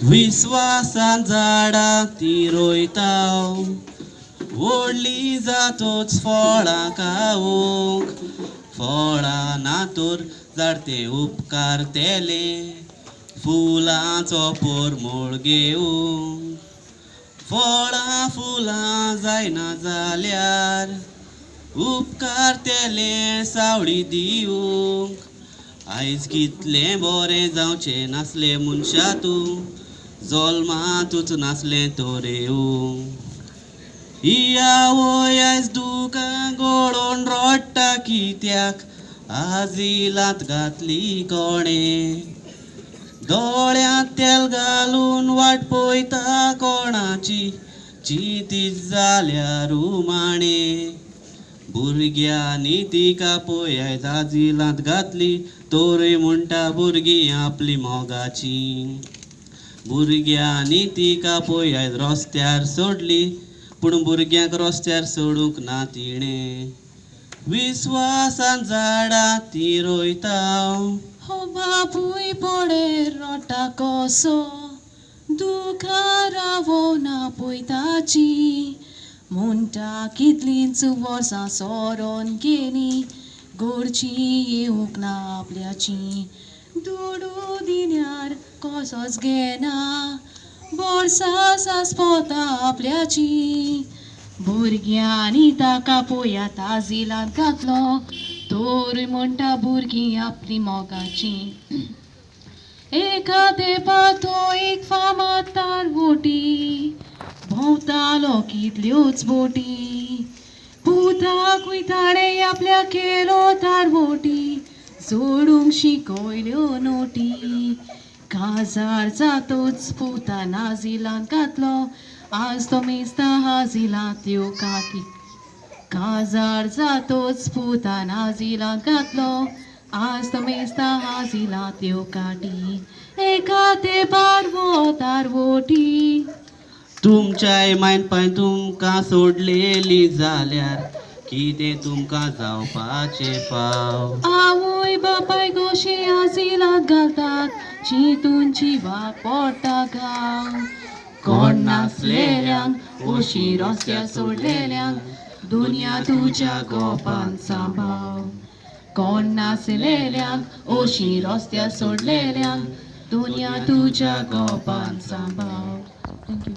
विश्वासान झाडां ती रोयताव, व्हडली जातोच फळां खावूंक. फळां नातोर झाड ते उपकार तेले, फुलांचो पोरमोळ घेवंक. फळां फुलां जायना जाल्यार उपकार तेले सावळी दिवंक. आयज कितलें बरें जावचें नासलें मनशा तूं, जल्मांतूच नासलें तोरेवंक. हिया वय आयज दुकां गळोन रडटा कित्याक, आजिलांत घातली कोणें. दोळ्यांत तेल घालून वाट पळयता कोणाची, चिंतीत जाल्यार उमाणें. भुरग्यांनी तिका पळय आयज आजिलांत घातली, तोरय म्हणटा भुरगीं आपली मोगाची. भुरग्यांनी तिका पळय आयज रस्त्यार सोडली, पूण भुरग्यांक रस्त्यार सोडूंक ना तिणें. विश्वासान झाडां ती रोयताव, हो बापूय पडेर रडटा कसो, दुखां रावना पळय ताची. म्हणटा कितलींच वर्सां सोरोन गेली, घरची येवंक ना आपल्याची. दुडू दिल्यार कसोच घेना, बोर्सां सांसपता आपल्याची. भुरग्यांनी ताका पळयात आजिलांत घातलो, तोर म्हणटा भुरगीं आपली मोगाची. एका तेंपार तो एक फामाद तारवोटी, भोंवतालो कितल्योच बोटी. पुताकूय ताणें आपल्या केलो तारवोटी, जोडूंक शिकयल्यो नोटी. काजार जातोच पुतान आजिलांत घातलो, आज तो मेस्ता आजिलांत येवकाटी. काजार जातोच पुतान आजिलांत घातलो, आज तो मेस्ता आजिलांत येवकाटी. एका तेंपार वो तारवोटी, तुमच्याय मायनपाय तुमकां सोडलेली जाल्यार, कितें तुमकां जावपाचें फाव. आवय बापाय गोशे आजिलांत घालतात, चिंतून जिवाक पडटा घाव. कोण नासलेल्यांक ओशी रस्त्यार सोडलेल्यांक, दुनिया तुज्या गोपान सांबाळ. कोण नासलेल्यांक ओशी रस्त्यार सोडलेल्यांक, दुनिया तुज्या गोपान सांबाळ. थँक्यू.